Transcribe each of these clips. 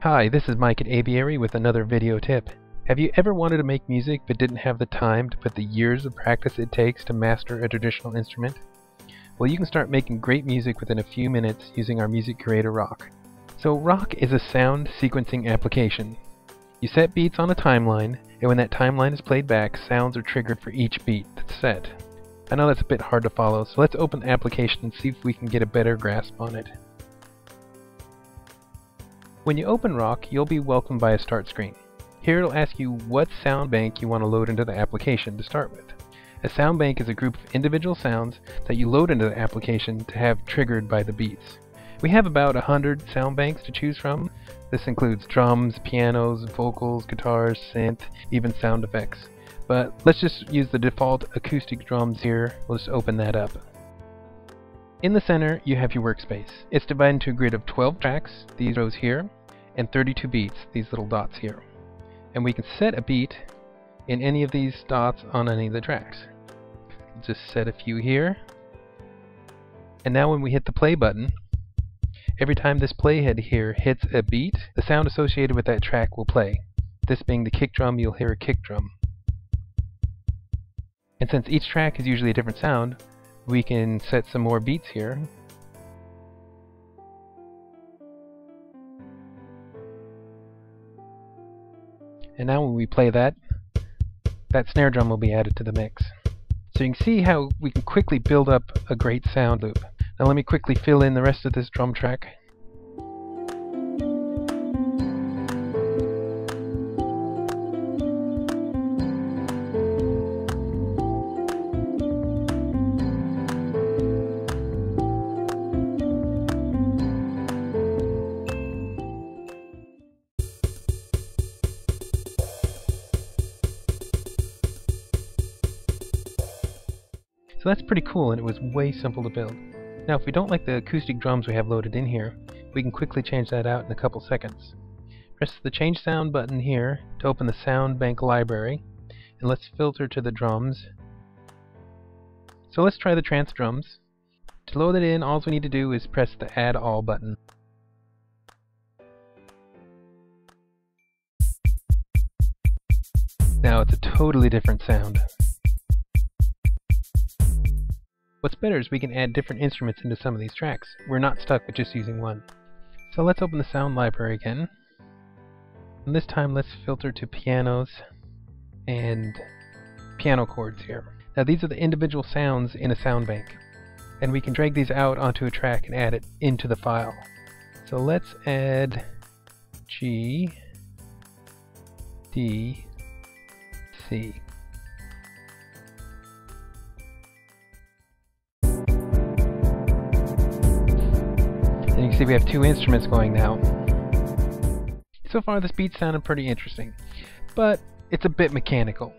Hi, this is Mike at Aviary with another video tip. Have you ever wanted to make music but didn't have the time to put the years of practice it takes to master a traditional instrument? Well, you can start making great music within a few minutes using our Music Creator Rock. So Rock is a sound sequencing application. You set beats on a timeline, and when that timeline is played back, sounds are triggered for each beat that's set. I know that's a bit hard to follow, so let's open the application and see if we can get a better grasp on it. When you open Rock, you'll be welcomed by a start screen. Here it'll ask you what sound bank you want to load into the application to start with. A sound bank is a group of individual sounds that you load into the application to have triggered by the beats. We have about 100 sound banks to choose from. This includes drums, pianos, vocals, guitars, synth, even sound effects. But let's just use the default acoustic drums here. We'll just open that up. In the center, you have your workspace. It's divided into a grid of 12 tracks, these rows here, and 32 beats, these little dots here. And we can set a beat in any of these dots on any of the tracks. Just set a few here. And now when we hit the play button, every time this playhead here hits a beat, the sound associated with that track will play. This being the kick drum, you'll hear a kick drum. And since each track is usually a different sound, we can set some more beats here. And now when we play that snare drum will be added to the mix. So you can see how we can quickly build up a great sound loop. Now let me quickly fill in the rest of this drum track. So that's pretty cool, and it was way simple to build. Now if we don't like the acoustic drums we have loaded in here, we can quickly change that out in a couple seconds. Press the Change Sound button here to open the Sound Bank library, and let's filter to the drums. So let's try the trance drums. To load it in, all we need to do is press the Add All button. Now it's a totally different sound. What's better is we can add different instruments into some of these tracks. We're not stuck with just using one. So let's open the sound library again. And this time let's filter to pianos and piano chords here. Now these are the individual sounds in a sound bank. And we can drag these out onto a track and add it into the file. So let's add G, D, C. And you can see we have two instruments going now. So far this beat sounded pretty interesting, but it's a bit mechanical.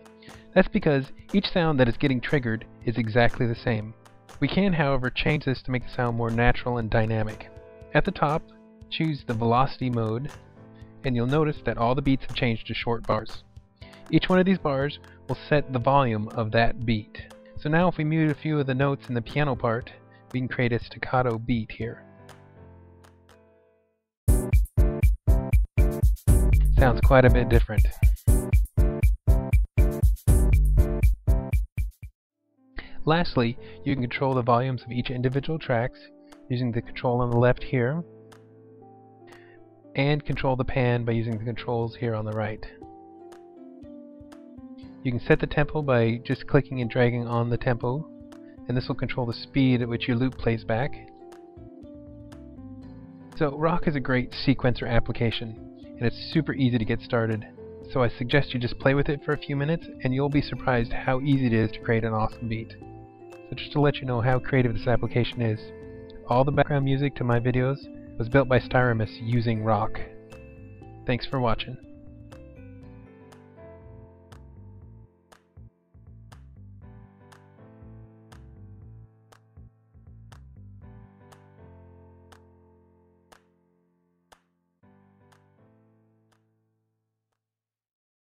That's because each sound that is getting triggered is exactly the same. We can, however, change this to make the sound more natural and dynamic. At the top, choose the velocity mode, and you'll notice that all the beats have changed to short bars. Each one of these bars will set the volume of that beat. So now if we mute a few of the notes in the piano part, we can create a staccato beat here. Sounds quite a bit different. Lastly, you can control the volumes of each individual tracks using the control on the left here, and control the pan by using the controls here on the right. You can set the tempo by just clicking and dragging on the tempo, and this will control the speed at which your loop plays back. So Rock is a great sequencer application, and it's super easy to get started. So I suggest you just play with it for a few minutes, and you'll be surprised how easy it is to create an awesome beat. So just to let you know how creative this application is, all the background music to my videos was built by Styramus using Rock. Thanks for watching.